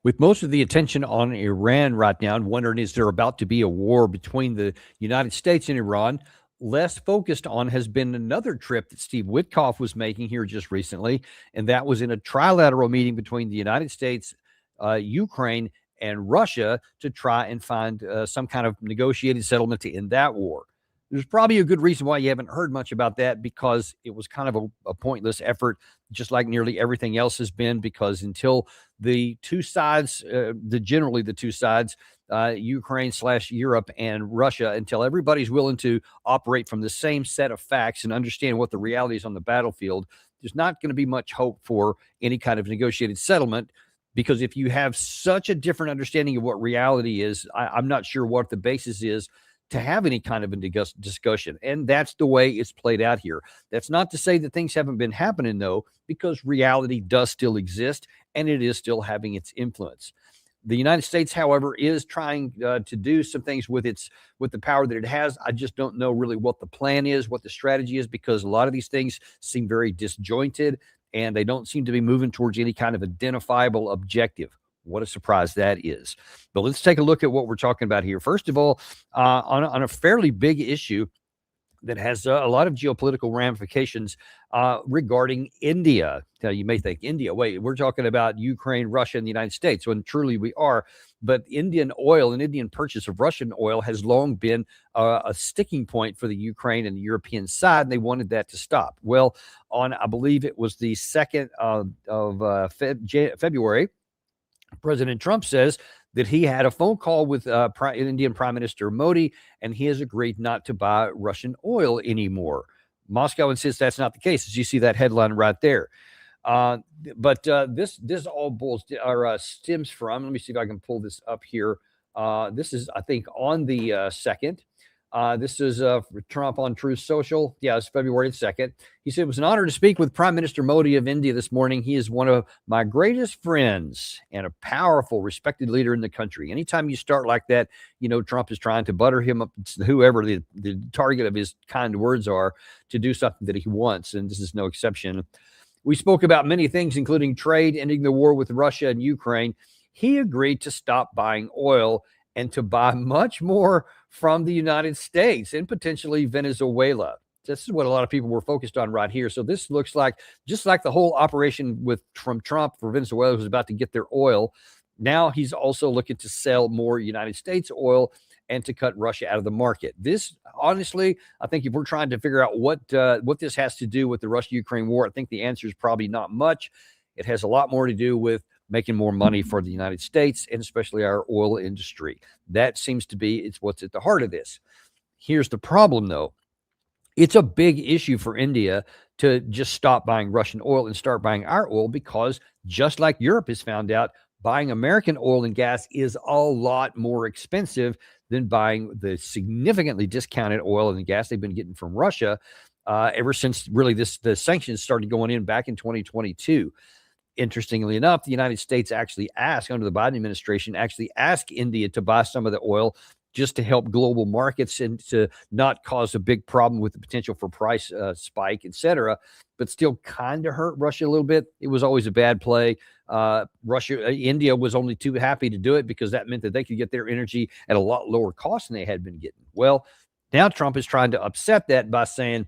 With most of the attention on Iran right now, and wondering is there about to be a war between the United States and Iran, less focused on has been another trip that Steve Witkoff was making here just recently, and that was in a trilateral meeting between the United States, Ukraine, and Russia to try and find some kind of negotiated settlement to end that war. There's probably a good reason why you haven't heard much about that, because it was kind of a pointless effort, just like nearly everything else has been, because until the two sides, generally the two sides, Ukraine / Europe and Russia, until everybody's willing to operate from the same set of facts and understand what the reality is on the battlefield, there's not going to be much hope for any kind of negotiated settlement. Because if you have such a different understanding of what reality is, I'm not sure what the basis is to have any kind of a discussion. And that's the way it's played out here. That's not to say that things haven't been happening, though, because reality does still exist and it is still having its influence. The United States, however, is trying to do some things with the power that it has. I just don't know really what the plan is, what the strategy is, because a lot of these things seem very disjointed and they don't seem to be moving towards any kind of identifiable objective. What a surprise that is. But let's take a look at what we're talking about here. First of all, on a fairly big issue that has a lot of geopolitical ramifications regarding India. Now, you may think, India, wait, we're talking about Ukraine, Russia, and the United States, when truly we are. But Indian oil and Indian purchase of Russian oil has long been a sticking point for the Ukraine and the European side, and they wanted that to stop. Well, on, I believe it was the 2nd of February, President Trump says that he had a phone call with Indian Prime Minister Modi, and he has agreed not to buy Russian oil anymore. Moscow insists that's not the case, as you see that headline right there. But this all stems from. Let me see if I can pull this up here. This is, I think, on the 2nd. This is Trump on Truth Social. Yeah, it's February 2nd. He said, it was an honor to speak with Prime Minister Modi of India this morning. He is one of my greatest friends and a powerful, respected leader in the country. Anytime you start like that, Trump is trying to butter him up, whoever the target of his kind words are, to do something that he wants. And this is no exception. We spoke about many things, including trade, ending the war with Russia and Ukraine. He agreed to stop buying oil and to buy much more from the United States and potentially Venezuela. This is what a lot of people were focused on right here. So this looks like, just like the whole operation from Trump for Venezuela was about to get their oil, now he's also looking to sell more United States oil and to cut Russia out of the market. This, honestly, I think if we're trying to figure out what this has to do with the Russia-Ukraine war, I think the answer is probably not much. It has a lot more to do with making more money for the United States and especially our oil industry. That seems to be, it's what's at the heart of this. Here's the problem, though. It's a big issue for India to just stop buying Russian oil and start buying our oil, because just like Europe has found out, buying American oil and gas is a lot more expensive than buying the significantly discounted oil and gas they've been getting from Russia ever since really the sanctions started going in back in 2022. Interestingly enough, the United States actually asked, under the Biden administration, India to buy some of the oil just to help global markets and to not cause a big problem with the potential for price spike, et cetera, but still kind of hurt Russia a little bit. It was always a bad play. India was only too happy to do it because that meant that they could get their energy at a lot lower cost than they had been getting. Well, now Trump is trying to upset that by saying,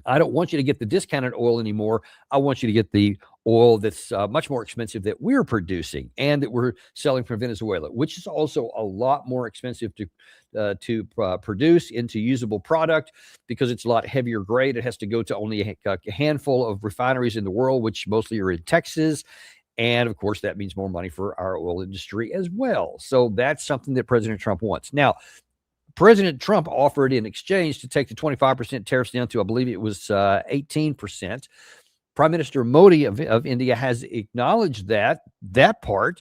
I don't want you to get the discounted oil anymore. I want you to get the oil that's much more expensive that we're producing and that we're selling from Venezuela, which is also a lot more expensive to produce into usable product because it's a lot heavier grade. It has to go to only a handful of refineries in the world, which mostly are in Texas. And of course, that means more money for our oil industry as well. So that's something that President Trump wants. Now, President Trump offered in exchange to take the 25% tariffs down to, I believe it was 18%. Prime Minister Modi of India has acknowledged that part.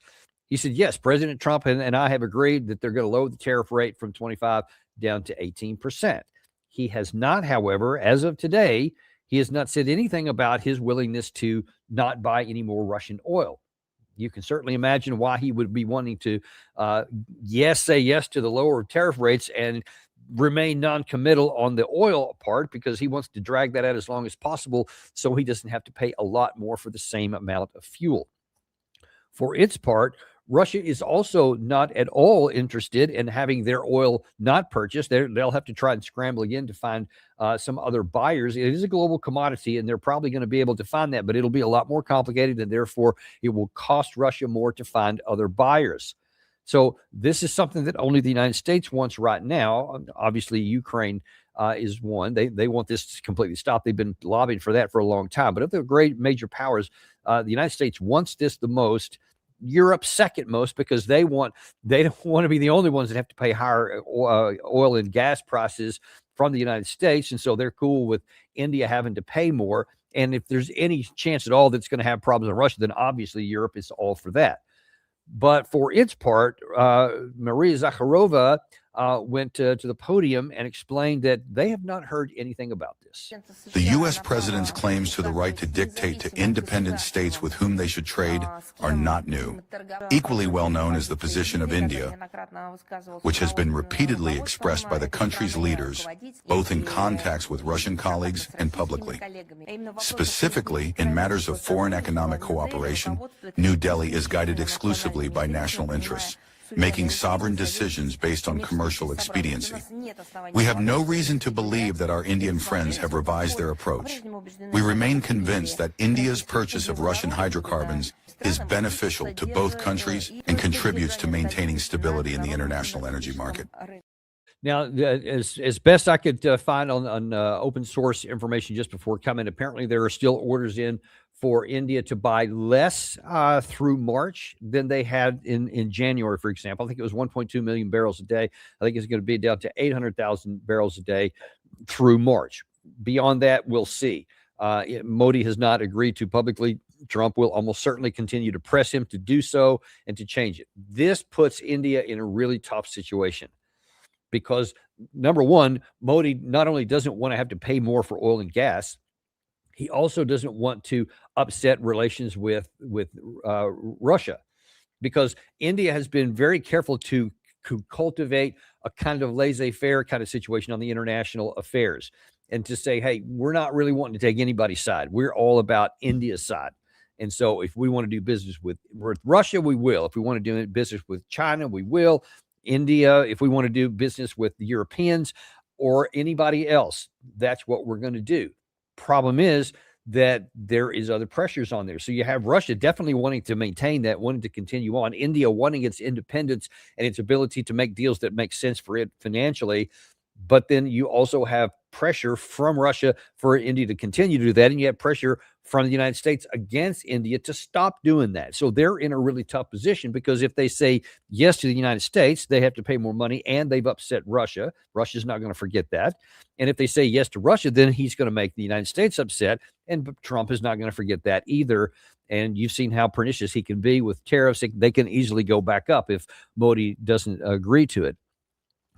He said, yes, President Trump and I have agreed that they're going to lower the tariff rate from 25 down to 18%. He has not, however, as of today, he has not said anything about his willingness to not buy any more Russian oil. You can certainly imagine why he would be wanting to say yes to the lower tariff rates and remain non-committal on the oil part, because he wants to drag that out as long as possible so he doesn't have to pay a lot more for the same amount of fuel. For its part, Russia is also not at all interested in having their oil not purchased. They'll have to try and scramble again to find some other buyers. It is a global commodity, and they're probably going to be able to find that, but it'll be a lot more complicated, and therefore it will cost Russia more to find other buyers. So this is something that only the United States wants right now. Obviously, Ukraine is one. They want this to completely stop. They've been lobbying for that for a long time. But of the great major powers, the United States wants this the most. Europe second most, because they don't want to be the only ones that have to pay higher oil and gas prices from the United States. And so they're cool with India having to pay more. And if there's any chance at all that's going to have problems in Russia, then obviously Europe is all for that. But for its part, Maria Zakharova went to the podium and explained that they have not heard anything about this. The U.S. president's claims to the right to dictate to independent states with whom they should trade are not new. Equally well known is the position of India, which has been repeatedly expressed by the country's leaders, both in contacts with Russian colleagues and publicly. Specifically, in matters of foreign economic cooperation, New Delhi is guided exclusively by national interests, making sovereign decisions based on commercial expediency. We have no reason to believe that our Indian friends have revised their approach. We remain convinced that India's purchase of Russian hydrocarbons is beneficial to both countries and contributes to maintaining stability in the international energy market. Now, as best I could find on open source information just before coming, apparently there are still orders in for India to buy less through March than they had in January, for example. I think it was 1.2 million barrels a day. I think it's going to be down to 800,000 barrels a day through March. Beyond that, we'll see. Modi has not agreed to publicly. Trump will almost certainly continue to press him to do so and to change it. This puts India in a really tough situation because, number one, Modi not only doesn't want to have to pay more for oil and gas, he also doesn't want to upset relations with Russia, because India has been very careful to cultivate a kind of laissez-faire kind of situation on the international affairs, and to say, hey, we're not really wanting to take anybody's side. We're all about India's side. And so if we want to do business with Russia, we will. If we want to do business with China, we will. India, if we want to do business with the Europeans or anybody else, that's what we're going to do. Problem is that there is other pressures on there. So you have Russia definitely wanting to maintain that, wanting to continue on, India wanting its independence and its ability to make deals that make sense for it financially. But then you also have pressure from Russia for India to continue to do that. And you have pressure from the United States against India to stop doing that. So they're in a really tough position, because if they say yes to the United States, they have to pay more money, and they've upset Russia. Russia's not going to forget that. And if they say yes to Russia, then he's going to make the United States upset. And Trump is not going to forget that either. And you've seen how pernicious he can be with tariffs. They can easily go back up if Modi doesn't agree to it.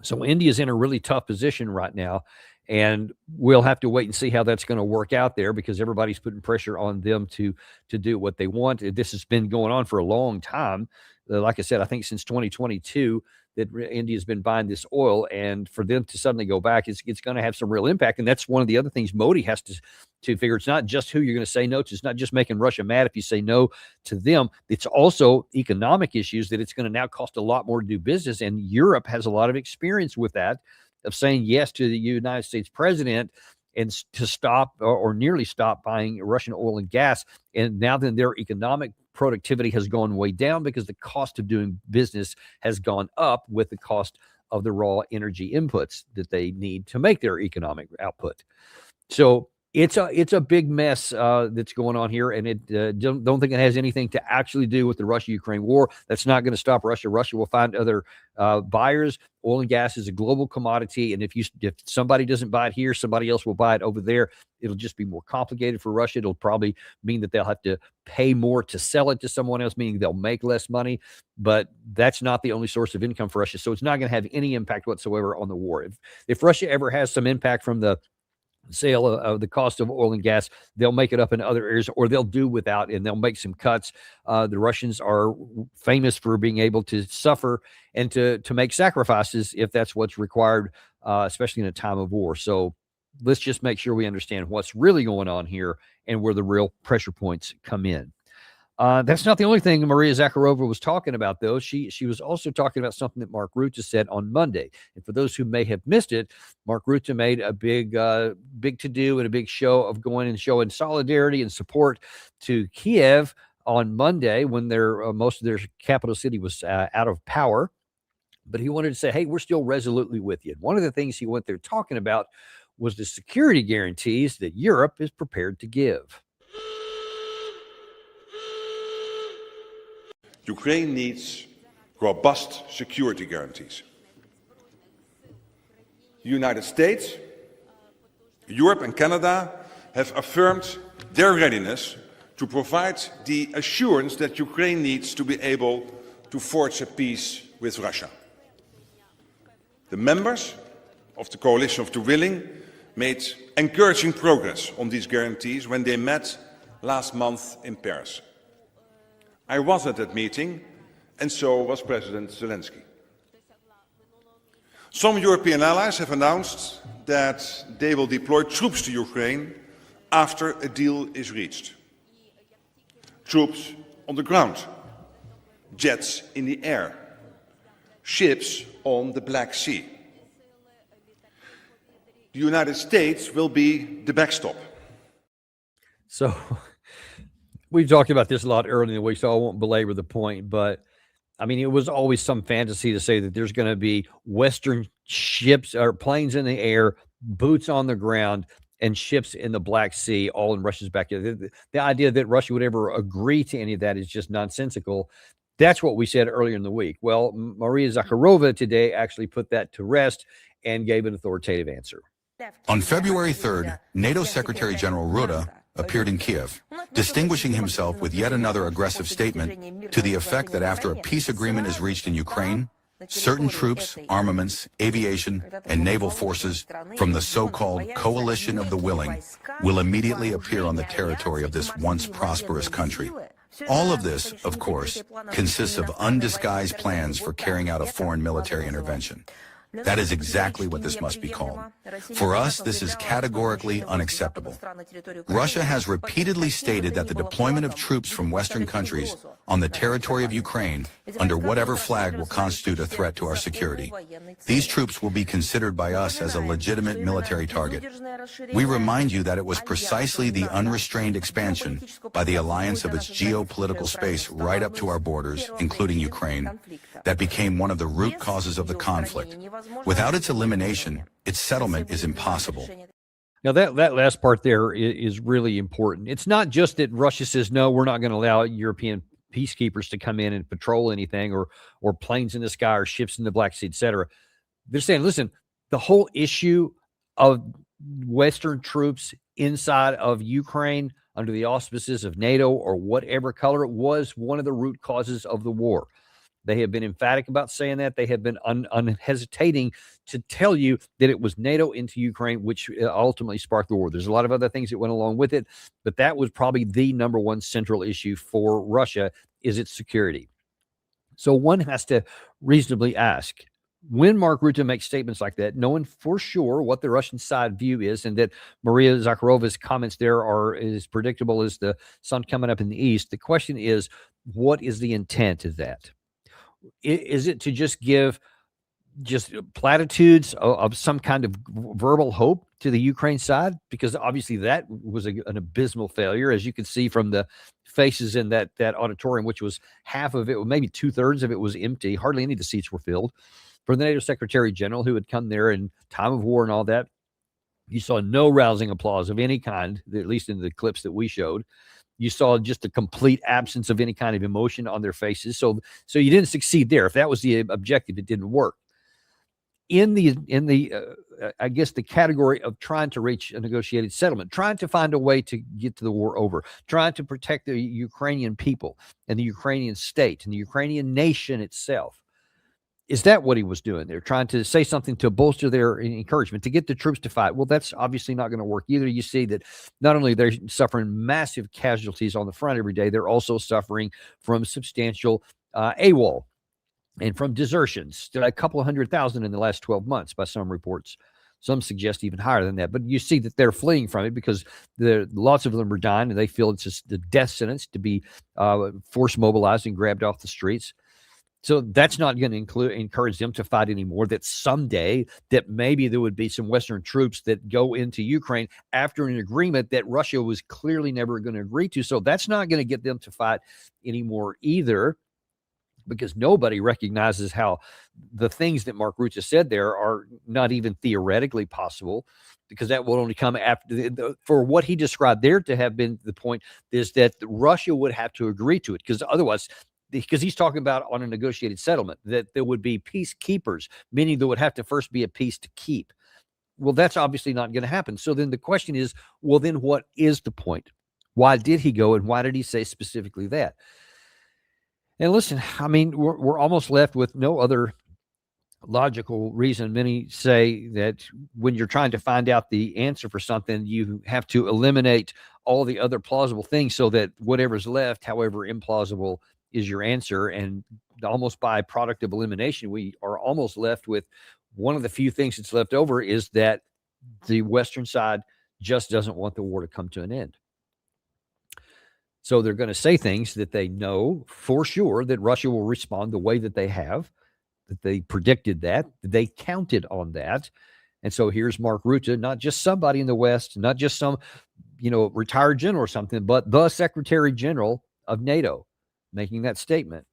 So India's in a really tough position right now, and we'll have to wait and see how that's going to work out there, because everybody's putting pressure on them to do what they want. This has been going on for a long time. Like I said, I think since 2022 that India's been buying this oil, and for them to suddenly go back, it's going to have some real impact. And that's one of the other things Modi has to figure. It's not just who you're going to say no to. It's not just making Russia mad if you say no to them. It's also economic issues, that it's going to now cost a lot more to do business. And Europe has a lot of experience with that, of saying yes to the United States president and to stop or nearly stop buying Russian oil and gas. And now then their economic productivity has gone way down, because the cost of doing business has gone up with the cost of the raw energy inputs that they need to make their economic output. So it's a big mess that's going on here, and it don't think it has anything to actually do with the Russia-Ukraine war. That's not going to stop Russia. Russia will find other buyers. Oil and gas is a global commodity, and if somebody doesn't buy it here, somebody else will buy it over there. It'll just be more complicated for Russia. It'll probably mean that they'll have to pay more to sell it to someone else, meaning they'll make less money. But that's not the only source of income for Russia, so it's not going to have any impact whatsoever on the war. If Russia ever has some impact from the sale of the cost of oil and gas, they'll make it up in other areas, or they'll do without, and they'll make some cuts. The Russians are famous for being able to suffer and to make sacrifices if that's what's required, especially in a time of war. So let's just make sure we understand what's really going on here and where the real pressure points come in. That's not the only thing Maria Zakharova was talking about, though. She was also talking about something that Mark Rutte said on Monday. And for those who may have missed it, Mark Rutte made a big to-do and a big show of going and showing solidarity and support to Kiev on Monday when most of their capital city was out of power. But he wanted to say, hey, we're still resolutely with you. And one of the things he went there talking about was the security guarantees that Europe is prepared to give. Ukraine needs robust security guarantees. The United States, Europe and Canada have affirmed their readiness to provide the assurance that Ukraine needs to be able to forge a peace with Russia. The members of the Coalition of the Willing made encouraging progress on these guarantees when they met last month in Paris. I was at that meeting, and so was President Zelensky. Some European allies have announced that they will deploy troops to Ukraine after a deal is reached. Troops on the ground, jets in the air, ships on the Black Sea. The United States will be the backstop. So we've talked about this a lot earlier in the week, so I won't belabor the point. But, I mean, it was always some fantasy to say that there's going to be Western ships or planes in the air, boots on the ground, and ships in the Black Sea, all in Russia's backyard. The idea that Russia would ever agree to any of that is just nonsensical. That's what we said earlier in the week. Well, Maria Zakharova today actually put that to rest and gave an authoritative answer. On February 3rd, NATO Secretary General Rutte appeared in Kiev, distinguishing himself with yet another aggressive statement to the effect that after a peace agreement is reached in Ukraine, certain troops, armaments, aviation, and naval forces from the so-called Coalition of the Willing will immediately appear on the territory of this once prosperous country. All of this, of course, consists of undisguised plans for carrying out a foreign military intervention. That is exactly what this must be called. For us, this is categorically unacceptable. Russia has repeatedly stated that the deployment of troops from Western countries on the territory of Ukraine, under whatever flag, will constitute a threat to our security. These troops will be considered by us as a legitimate military target. We remind you that it was precisely the unrestrained expansion by the alliance of its geopolitical space right up to our borders, including Ukraine, that became one of the root causes of the conflict. Without its elimination, its settlement is impossible. Now, that last part there is really important. It's not just that Russia says, no, we're not going to allow European peacekeepers to come in and patrol anything, or planes in the sky or ships in the Black Sea, et cetera. They're saying, listen, the whole issue of Western troops inside of Ukraine under the auspices of NATO or whatever color it was one of the root causes of the war. They have been emphatic about saying that. They have been unhesitating to tell you that it was NATO into Ukraine, which ultimately sparked the war. There's a lot of other things that went along with it, but that was probably the number one central issue for Russia, is its security. So one has to reasonably ask, when Mark Rutte makes statements like that, knowing for sure what the Russian side view is, and that Maria Zakharova's comments there are as predictable as the sun coming up in the east, the question is, what is the intent of that? Is it to just give platitudes of some kind of verbal hope to the Ukraine side? Because obviously that was an abysmal failure, as you can see from the faces in that auditorium, which was half of it, maybe 2/3 of it was empty. Hardly any of the seats were filled. For the NATO Secretary General, who had come there in time of war and all that, you saw no rousing applause of any kind, at least in the clips that we showed. You saw just a complete absence of any kind of emotion on their faces. So you didn't succeed there. If that was the objective, it didn't work. In the I guess the category of trying to reach a negotiated settlement, trying to find a way to get to the war over, trying to protect the Ukrainian people and the Ukrainian state and the Ukrainian nation itself. Is that what he was doing? They're trying to say something to bolster their encouragement, to get the troops to fight. Well, that's obviously not going to work either. You see that not only they're suffering massive casualties on the front every day, they're also suffering from substantial AWOL and from desertions, a couple of 100,000 in the last 12 months by some reports. Some suggest even higher than that. But you see that they're fleeing from it because lots of them are dying, and they feel it's just the death sentence to be force mobilized and grabbed off the streets. So that's not going to encourage them to fight anymore. That someday that maybe there would be some Western troops that go into Ukraine after an agreement that Russia was clearly never going to agree to. So that's not going to get them to fight anymore either, because nobody recognizes how the things that Mark Rutte said there are not even theoretically possible, because that will only come after for what he described there to have been the point is that Russia would have to agree to it, because otherwise, because he's talking about on a negotiated settlement, that there would be peacekeepers, meaning there would have to first be a peace to keep. Well, that's obviously not going to happen. So then the question is, well, then what is the point? Why did he go, and why did he say specifically that? And listen, I mean, we're almost left with no other logical reason. Many say that when you're trying to find out the answer for something, you have to eliminate all the other plausible things so that whatever's left, however implausible, is your answer. And almost by product of elimination, we are almost left with one of the few things that's left over is that the Western side just doesn't want the war to come to an end. So they're going to say things that they know for sure that Russia will respond the way that they have, that they predicted that they counted on that. And so here's Mark Rutte, not just somebody in the West, not just some, retired general or something, but the Secretary General of NATO making that statement.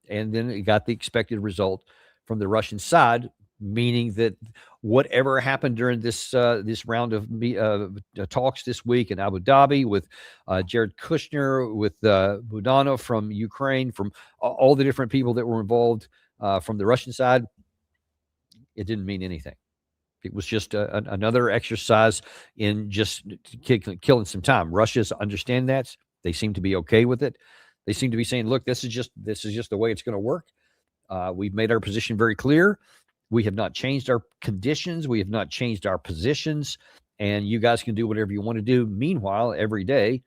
And then it got the expected result from the Russian side, meaning that whatever happened during this round of talks this week in Abu Dhabi with Jared Kushner, with Budanov from Ukraine, from all the different people that were involved from the Russian side, it didn't mean anything. It was just another exercise in just killing some time. Russia's understand that. They seem to be okay with it. They seem to be saying, look, this is just the way it's going to work. We've made our position very clear. We have not changed our conditions. We have not changed our positions. And you guys can do whatever you want to do. Meanwhile, every day,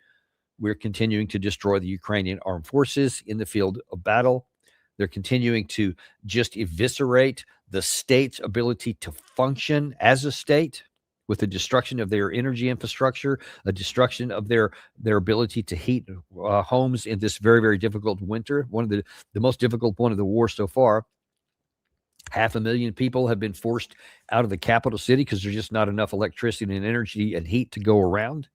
we're continuing to destroy the Ukrainian armed forces in the field of battle. They're continuing to just eviscerate the state's ability to function as a state, with the destruction of their energy infrastructure, a destruction of their ability to heat homes in this very, very difficult winter, one of the most difficult one of the war so far. 500,000 people have been forced out of the capital city because there's just not enough electricity and energy and heat to go around.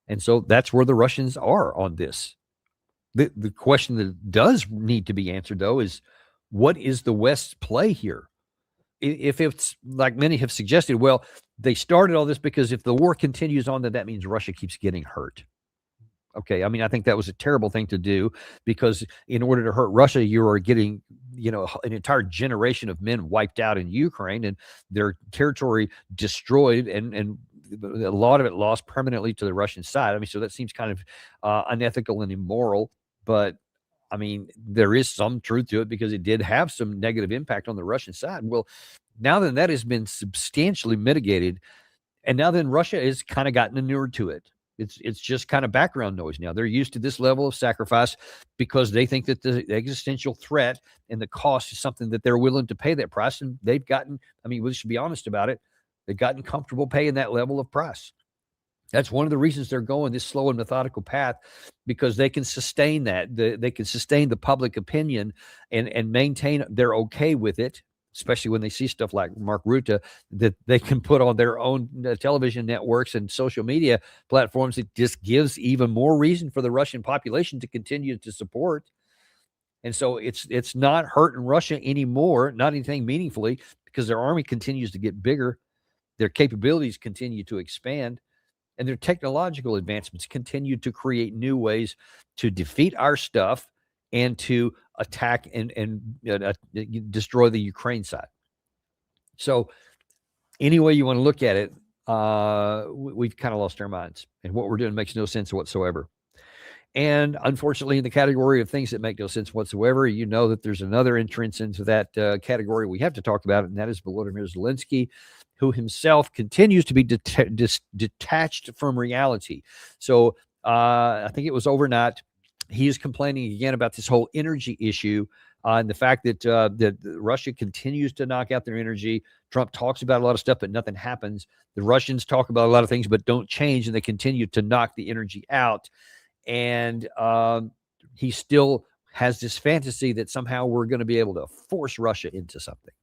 And so that's where the Russians are on this. The question that does need to be answered, though, is what is the West's play here? If it's like many have suggested, well, they started all this because if the war continues on, then that means Russia keeps getting hurt. Okay, I mean, I think that was a terrible thing to do, because in order to hurt Russia, you are getting, an entire generation of men wiped out in Ukraine and their territory destroyed, and a lot of it lost permanently to the Russian side. I mean, so that seems kind of unethical and immoral, but I mean, there is some truth to it, because it did have some negative impact on the Russian side. Well, now that has been substantially mitigated, and now then Russia has kind of gotten inured to it. It's just kind of background noise now. They're used to this level of sacrifice because they think that the existential threat and the cost is something that they're willing to pay that price. And they've gotten, I mean, we should be honest about it, they've gotten comfortable paying that level of price. That's one of the reasons they're going this slow and methodical path, because they can sustain that. They can sustain the public opinion and maintain they're okay with it, especially when they see stuff like Mark Rutte that they can put on their own television networks and social media platforms. It just gives even more reason for the Russian population to continue to support. And so it's not hurting Russia anymore, not anything meaningfully, because their army continues to get bigger. Their capabilities continue to expand. And their technological advancements continue to create new ways to defeat our stuff and to attack and destroy the Ukraine side. So any way you want to look at it, we've kind of lost our minds. And what we're doing makes no sense whatsoever. And unfortunately, in the category of things that make no sense whatsoever, you know that there's another entrance into that category we have to talk about, and that is Volodymyr Zelensky, who himself continues to be detached from reality. So I think it was overnight, he is complaining again about this whole energy issue And the fact that Russia continues to knock out their energy. Trump talks about a lot of stuff, but nothing happens. The Russians talk about a lot of things, but don't change, and they continue to knock the energy out. And he still has this fantasy that somehow we're going to be able to force Russia into something.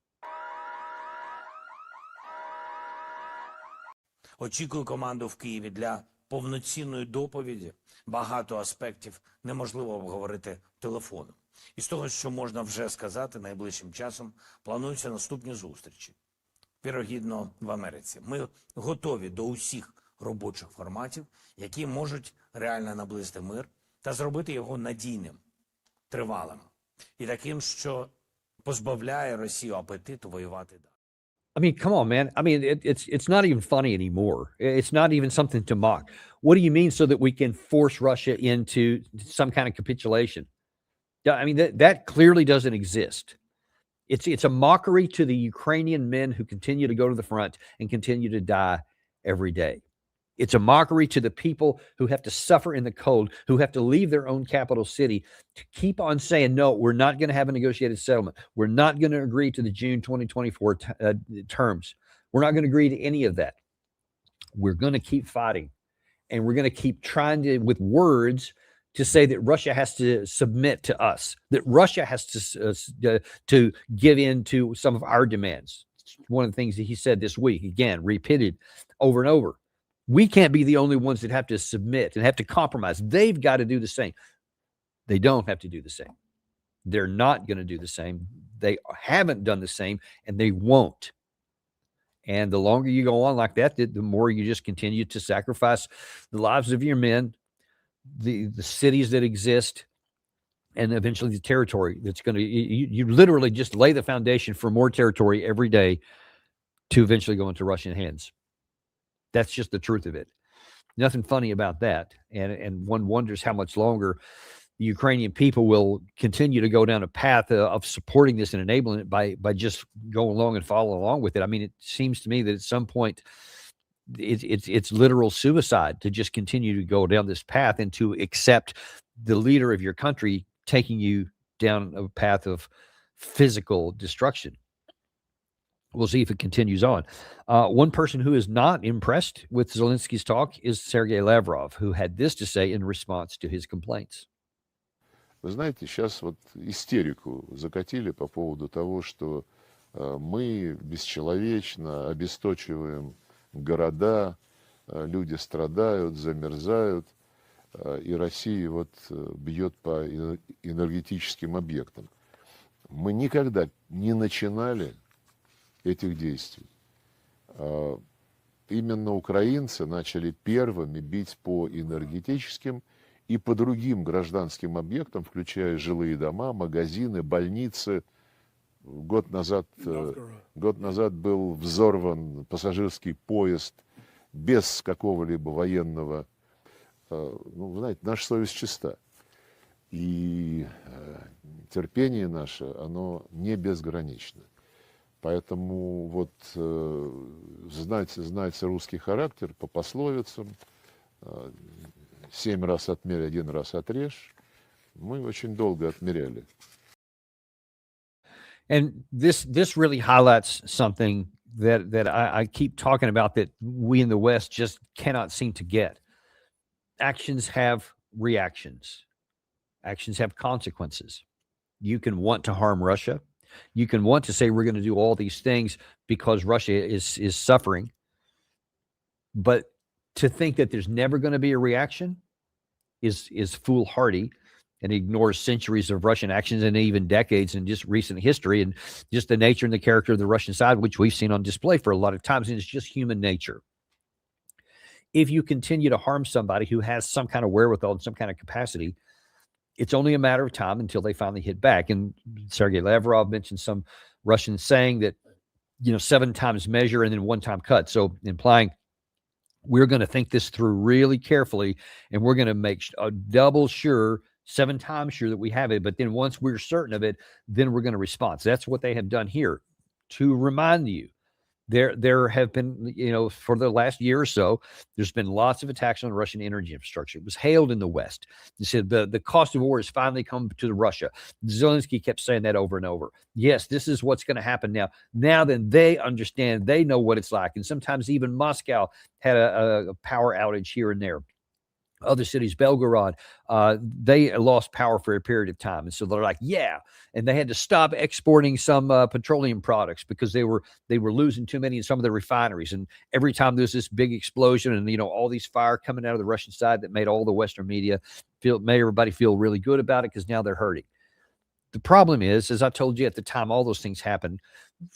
Очікую команду в Києві для повноцінної доповіді. Багато аспектів неможливо обговорити телефоном. Із того, що можна вже сказати, найближчим часом плануються наступні зустрічі. Вірогідно, в Америці. Ми готові до усіх робочих форматів, які можуть реально наблизити мир та зробити його надійним, тривалим і таким, що позбавляє Росію апетиту воювати далі. I mean, come on, man. I mean, it's not even funny anymore. It's not even something to mock. What do you mean so that we can force Russia into some kind of capitulation? Yeah, I mean, that clearly doesn't exist. It's a mockery to the Ukrainian men who continue to go to the front and continue to die every day. It's a mockery to the people who have to suffer in the cold, who have to leave their own capital city to keep on saying, no, we're not going to have a negotiated settlement. We're not going to agree to the June 2024 terms. We're not going to agree to any of that. We're going to keep fighting. And we're going to keep trying to, with words, to say that Russia has to submit to us, that Russia has to give in to some of our demands. It's one of the things that he said this week, again, repeated over and over. We can't be the only ones that have to submit and have to compromise. They've got to do the same. They don't have to do the same. They're not going to do the same. They haven't done the same, and they won't. And the longer you go on like that, the more you just continue to sacrifice the lives of your men, the cities that exist, and eventually the territory that's going to, you literally just lay the foundation for more territory every day to eventually go into Russian hands. That's just the truth of it. Nothing funny about that. And one wonders how much longer the Ukrainian people will continue to go down a path of supporting this and enabling it by just going along and following along with it. I mean, it seems to me that at some point it's literal suicide to just continue to go down this path and to accept the leader of your country taking you down a path of physical destruction. We'll see if it continues on. One person who is not impressed with Zelensky's talk is Sergei Lavrov, who had this to say in response to his complaints. Вы знаете, сейчас вот истерику закатили по поводу того, что мы бесчеловечно обесточиваем города, люди страдают, замерзают, и Россия вот бьет по энергетическим объектам. Мы никогда не начинали этих действий. Именно украинцы начали первыми бить по энергетическим и по другим гражданским объектам, включая жилые дома, магазины, больницы. Год назад был взорван пассажирский поезд без какого-либо военного. Ну, вы знаете, наша совесть чиста. И терпение наше, оно не безгранично. Поэтому вот знать русский характер по пословицам, 7 раз отмерь, 1 раз отрежь, мы очень долго отмеряли. And this really highlights something that I keep talking about that we in the West just cannot seem to get. Actions have reactions. Actions have consequences. You can want to harm Russia. You can want to say we're going to do all these things because Russia is suffering. But to think that there's never going to be a reaction is foolhardy and ignores centuries of Russian actions and even decades in just recent history and just the nature and the character of the Russian side, which we've seen on display for a lot of times. And it's just human nature. If you continue to harm somebody who has some kind of wherewithal and some kind of capacity, it's only a matter of time until they finally hit back. And Sergei Lavrov mentioned some Russian saying that, 7 times measure and then 1 time cut. So implying we're going to think this through really carefully and we're going to make a double sure, 7 times sure that we have it. But then once we're certain of it, then we're going to respond. So that's what they have done here to remind you There have been, for the last year or so, there's been lots of attacks on Russian energy infrastructure. It was hailed in the West. They said the cost of war has finally come to Russia. Zelensky kept saying that over and over. Yes, this is what's going to happen now. Now then, they understand. They know what it's like. And sometimes even Moscow had a power outage here and there. Other cities, Belgorod, they lost power for a period of time. And so they're like, yeah. And they had to stop exporting some petroleum products because they were losing too many in some of the refineries. And every time there's this big explosion and, all these fire coming out of the Russian side that made all the Western media made everybody feel really good about it because now they're hurting. The problem is, as I told you at the time, all those things happened.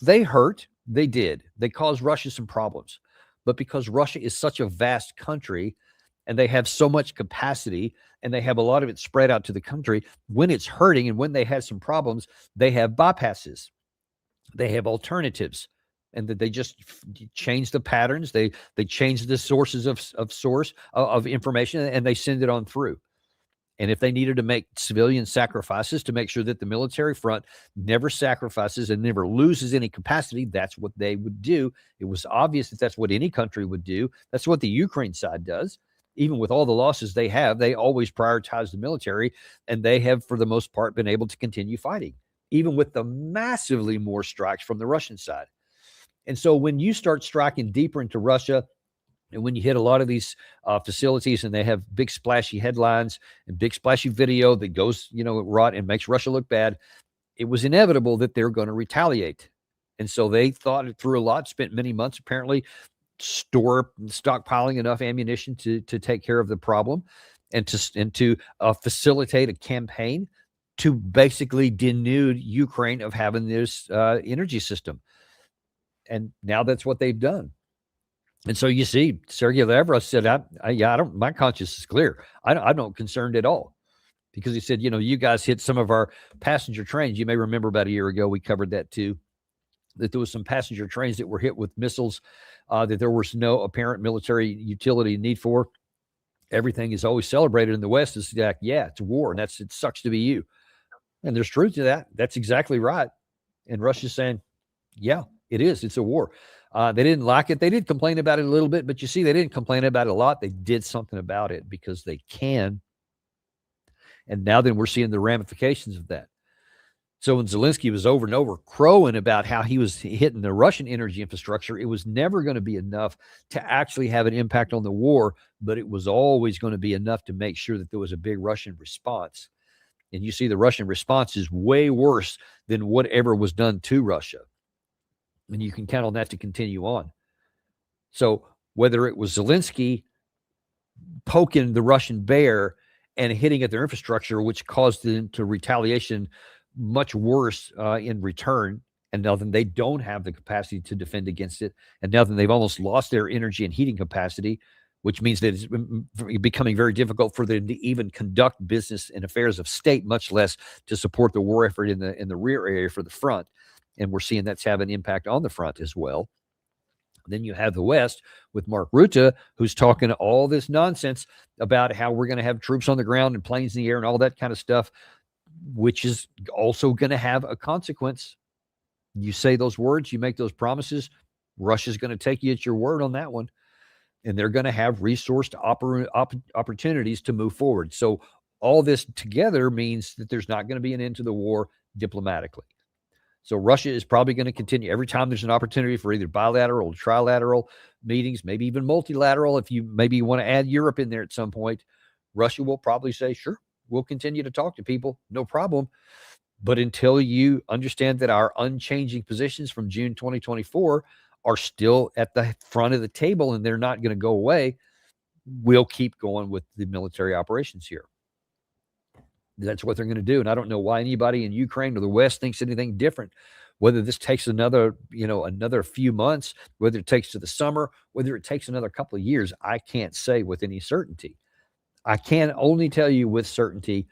They hurt. They did. They caused Russia some problems. But because Russia is such a vast country, and they have so much capacity and they have a lot of it spread out to the country, when it's hurting and when they have some problems, they have bypasses. They have alternatives, and that they just change the patterns. They change the sources of information, and they send it on through. And if they needed to make civilian sacrifices to make sure that the military front never sacrifices and never loses any capacity, that's what they would do. It was obvious that that's what any country would do. That's what the Ukraine side does. Even with all the losses they have, they always prioritize the military, and they have, for the most part, been able to continue fighting, even with the massively more strikes from the Russian side. And so when you start striking deeper into Russia, and when you hit a lot of these facilities and they have big splashy headlines and big splashy video that goes, rot and makes Russia look bad, it was inevitable that they're going to retaliate. And so they thought it through a lot, spent many months apparently stockpiling enough ammunition to take care of the problem and to facilitate a campaign to basically denude Ukraine of having this energy system. And now that's what they've done. And so you see, Sergei Lavrov said, my conscience is clear. I'm not concerned at all, because he said, you guys hit some of our passenger trains. You may remember about a year ago, we covered that too, that there was some passenger trains that were hit with missiles that there was no apparent military utility need for. Everything is always celebrated in the West as like, yeah, it's a war, and it sucks to be you. And there's truth to that. That's exactly right. And Russia's saying, yeah, it is. It's a war. They didn't like it. They did complain about it a little bit, but you see, they didn't complain about it a lot. They did something about it because they can. And now then we're seeing the ramifications of that. So when Zelensky was over and over crowing about how he was hitting the Russian energy infrastructure, it was never going to be enough to actually have an impact on the war, but it was always going to be enough to make sure that there was a big Russian response. And you see the Russian response is way worse than whatever was done to Russia. And you can count on that to continue on. So whether it was Zelensky poking the Russian bear and hitting at their infrastructure, which caused them to retaliation much worse in return, and now then they don't have the capacity to defend against it, and now then they've almost lost their energy and heating capacity, which means that it's becoming very difficult for them to even conduct business and affairs of state, much less to support the war effort in the rear area for the front. And we're seeing that's having an impact on the front as well. Then you have the West with Mark Rutte, who's talking all this nonsense about how we're going to have troops on the ground and planes in the air and all that kind of stuff, which is also going to have a consequence. You say those words, you make those promises, Russia's going to take you at your word on that one. And they're going to have resourced opportunities to move forward. So all this together means that there's not going to be an end to the war diplomatically. So Russia is probably going to continue every time there's an opportunity for either bilateral or trilateral meetings, maybe even multilateral. If you maybe want to add Europe in there at some point, Russia will probably say, sure, we'll continue to talk to people, no problem. But until you understand that our unchanging positions from June 2024 are still at the front of the table and they're not going to go away, we'll keep going with the military operations here. That's what they're going to do. And I don't know why anybody in Ukraine or the West thinks anything different, whether this takes another few months, whether it takes to the summer, whether it takes another couple of years, I can't say with any certainty. I can only tell you with certainty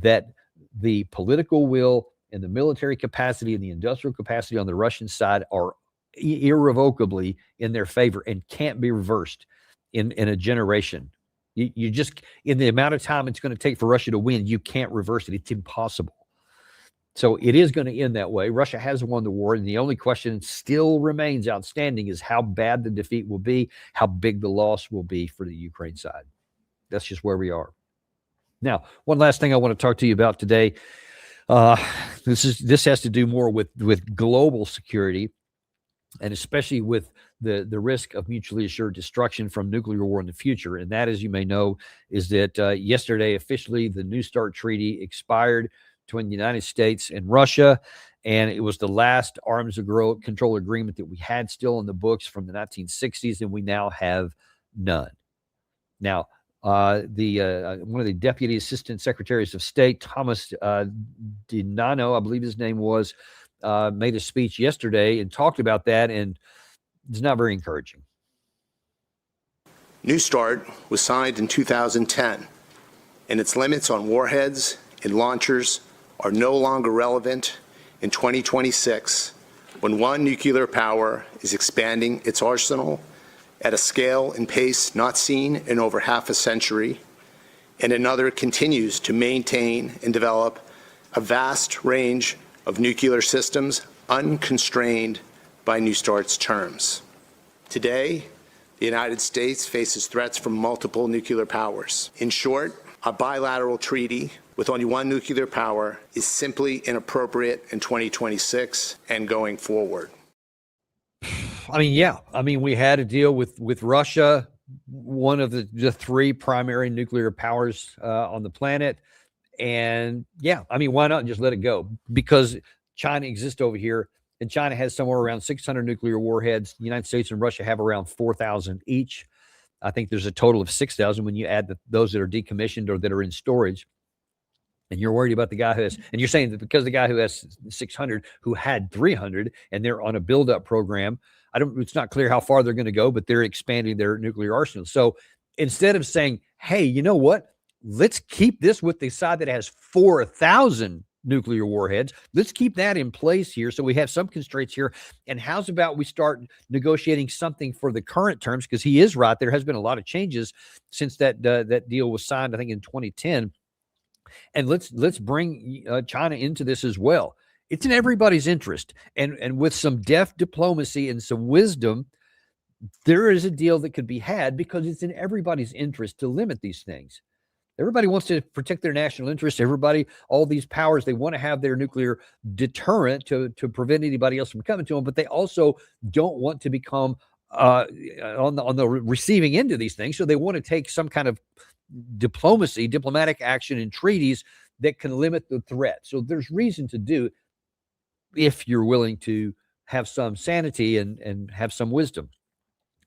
that the political will and the military capacity and the industrial capacity on the Russian side are irrevocably in their favor and can't be reversed in a generation. You just, in the amount of time it's going to take for Russia to win, you can't reverse it. It's impossible. So it is going to end that way. Russia has won the war, and the only question still remains outstanding is how bad the defeat will be, how big the loss will be for the Ukraine side. That's just where we are. Now, one last thing I want to talk to you about today. This has to do more with global security, and especially with the risk of mutually assured destruction from nuclear war in the future. And that, as you may know, is that yesterday officially the New START treaty expired between the United States and Russia, and it was the last arms control agreement that we had still in the books from the 1960s, and we now have none. Now, one of the Deputy Assistant Secretaries of State, Thomas DiNanno, I believe his name was, made a speech yesterday and talked about that, and it's not very encouraging. New START was signed in 2010, and its limits on warheads and launchers are no longer relevant in 2026, when one nuclear power is expanding its arsenal at a scale and pace not seen in over half a century, and another continues to maintain and develop a vast range of nuclear systems unconstrained by New START's terms. Today, the United States faces threats from multiple nuclear powers. In short, a bilateral treaty with only one nuclear power is simply inappropriate in 2026 and going forward. I mean, yeah. I mean, we had a deal with Russia, one of the three primary nuclear powers on the planet. And yeah, I mean, why not just let it go? Because China exists over here, and China has somewhere around 600 nuclear warheads. The United States and Russia have around 4,000 each. I think there's a total of 6,000 when you add those that are decommissioned or that are in storage. And you're worried about the guy who has, and you're saying that because the guy who has 600, who had 300, and they're on a buildup program, it's not clear how far they're going to go, but they're expanding their nuclear arsenal. So instead of saying, hey, you know what? Let's keep this with the side that has 4,000 nuclear warheads. Let's keep that in place here so we have some constraints here. And how's about we start negotiating something for the current terms? Because he is right. There has been a lot of changes since that deal was signed, I think, in 2010. And let's bring China into this as well. It's in everybody's interest. And with some deft diplomacy and some wisdom, there is a deal that could be had because it's in everybody's interest to limit these things. Everybody wants to protect their national interests. Everybody, all these powers, they want to have their nuclear deterrent to prevent anybody else from coming to them, but they also don't want to become on the receiving end of these things. So they want to take some kind of diplomatic action and treaties that can limit the threat. So there's reason to do if you're willing to have some sanity and have some wisdom.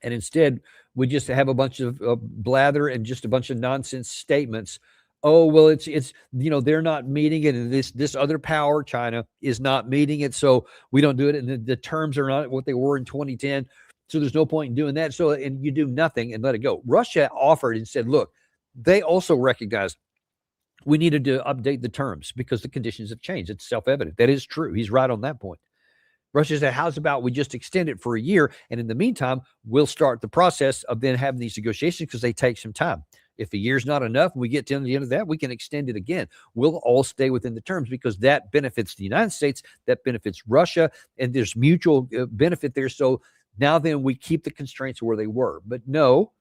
And instead, we just have a bunch of blather and just a bunch of nonsense statements. Oh, well, it's they're not meeting it, and this other power, China, is not meeting it, so we don't do it. And the terms are not what they were in 2010, so there's no point in doing that. So, and you do nothing and let it go. Russia offered and said, look, they also recognized we needed to update the terms because the conditions have changed. It's self-evident. That is true. He's right on that point. Russia said, how's about we just extend it for a year? And in the meantime, we'll start the process of then having these negotiations because they take some time. If a year's not enough, we get to the end of that, we can extend it again. We'll all stay within the terms because that benefits the United States, that benefits Russia, and there's mutual benefit there. So now then we keep the constraints where they were. But no,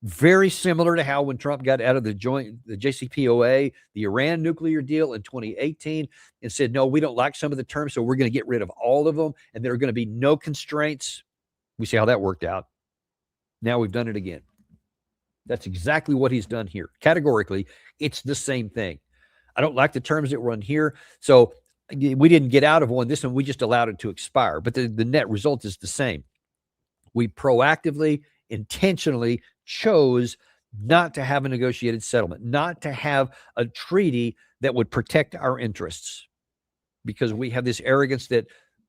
very similar to how when Trump got out of the JCPOA, the Iran nuclear deal in 2018, and said, no, we don't like some of the terms, so we're going to get rid of all of them, and there are going to be no constraints. We see how that worked out. Now we've done it again. That's exactly what he's done here. Categorically, it's the same thing. I don't like the terms that were on here, so we didn't get out of one. This one, we just allowed it to expire, but the net result is the same. We proactively, intentionally chose not to have a negotiated settlement, not to have a treaty that would protect our interests, because we have this arrogance that,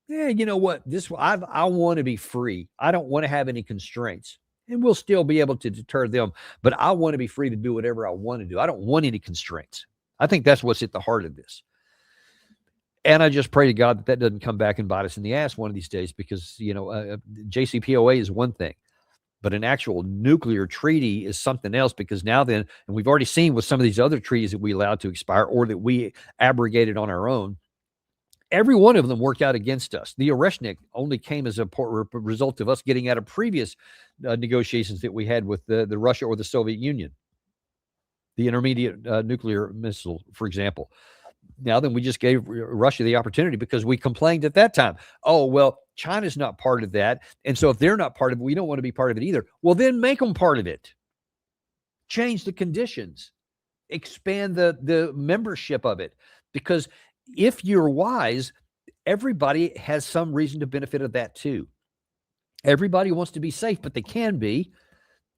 you know what, I want to be free. I don't want to have any constraints, and we'll still be able to deter them, but I want to be free to do whatever I want to do. I don't want any constraints. I think that's what's at the heart of this. And I just pray to God that doesn't come back and bite us in the ass one of these days, because, JCPOA is one thing, but an actual nuclear treaty is something else, because now then, and we've already seen with some of these other treaties that we allowed to expire or that we abrogated on our own, Every one of them worked out against us. The Oreshnik only came as a result of us getting out of previous negotiations that we had with the Russia or the Soviet Union. The intermediate nuclear missile, for example. Now then, we just gave Russia the opportunity because we complained at that time. Oh, well, China's not part of that. And so if they're not part of it, we don't want to be part of it either. Well, then make them part of it. Change the conditions. Expand the membership of it. Because if you're wise, everybody has some reason to benefit of that too. Everybody wants to be safe, but they can be.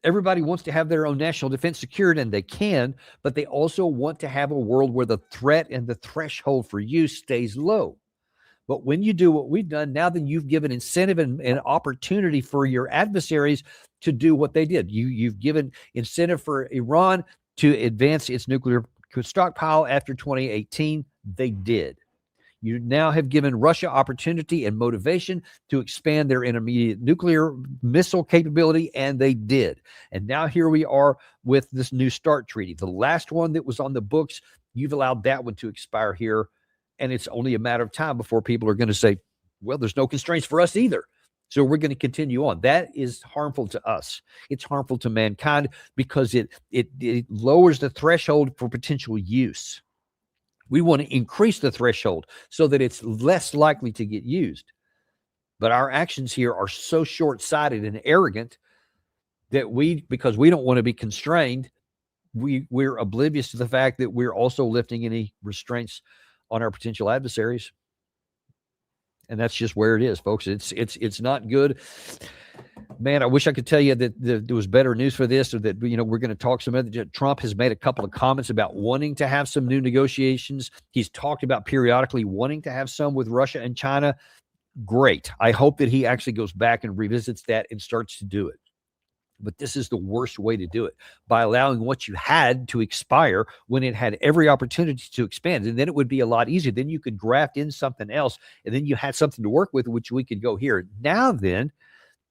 Everybody wants to have their own national defense secured, and they can, but they also want to have a world where the threat and the threshold for use stays low. But when you do what we've done, now then you've given incentive and opportunity for your adversaries to do what they did. You've given incentive for Iran to advance its nuclear stockpile after 2018. They did. You now have given Russia opportunity and motivation to expand their intermediate nuclear missile capability, and they did. And now here we are with this New START treaty. The last one that was on the books, you've allowed that one to expire here, and it's only a matter of time before people are going to say, well, there's no constraints for us either. So we're going to continue on. That is harmful to us. It's harmful to mankind because it lowers the threshold for potential use. We want to increase the threshold so that it's less likely to get used. But our actions here are so short-sighted and arrogant that because we don't want to be constrained, we're oblivious to the fact that we're also lifting any restraints on our potential adversaries. And that's just where it is, folks. It's not good. Man, I wish I could tell you that there was better news for this, or that, we're going to talk some other. Trump has made a couple of comments about wanting to have some new negotiations. He's talked about periodically wanting to have some with Russia and China. Great. I hope that he actually goes back and revisits that and starts to do it. But this is the worst way to do it, by allowing what you had to expire when it had every opportunity to expand. And then it would be a lot easier. Then you could graft in something else, and then you had something to work with, which we could go here. Now then,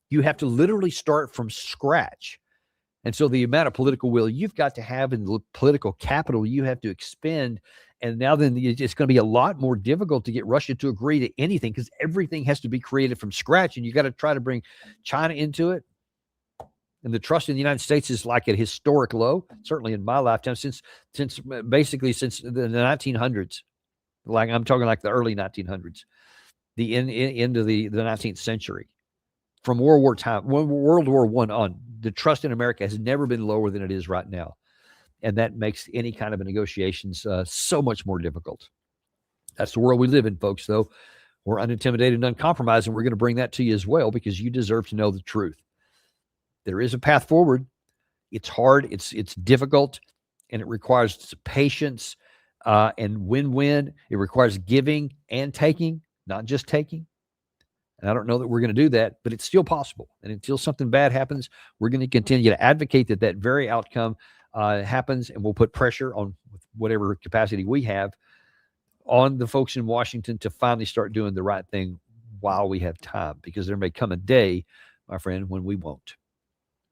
you have to literally start from scratch. And so the amount of political will you've got to have and the political capital you have to expend. And now then it's going to be a lot more difficult to get Russia to agree to anything, because everything has to be created from scratch. And you got to try to bring China into it. And the trust in the United States is like at historic low, certainly in my lifetime, since basically the 1900s. Like I'm talking like the early 1900s, the end of the 19th century. From World War I on, the trust in America has never been lower than it is right now. And that makes any kind of a negotiations so much more difficult. That's the world we live in, folks, though. We're unintimidated and uncompromised, and we're going to bring that to you as well, because you deserve to know the truth. There is a path forward. It's hard, it's difficult, and it requires patience and win-win. It requires giving and taking, not just taking. And I don't know that we're going to do that, but it's still possible. And until something bad happens, we're going to continue to advocate that very outcome happens, and we'll put pressure on whatever capacity we have on the folks in Washington to finally start doing the right thing while we have time, because there may come a day, my friend, when we won't.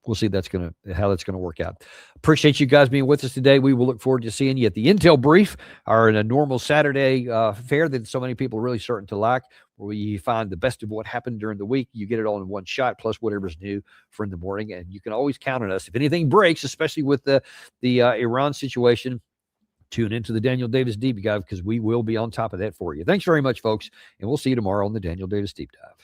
We'll see how that's going to work out. Appreciate you guys being with us today. We will look forward to seeing you at the Intel Brief, or in a normal Saturday fare that so many people are really starting to like, where you find the best of what happened during the week. You get it all in one shot, plus whatever's new for in the morning. And you can always count on us. If anything breaks, especially with the Iran situation, tune into the Daniel Davis Deep Dive, because we will be on top of that for you. Thanks very much, folks. And we'll see you tomorrow on the Daniel Davis Deep Dive.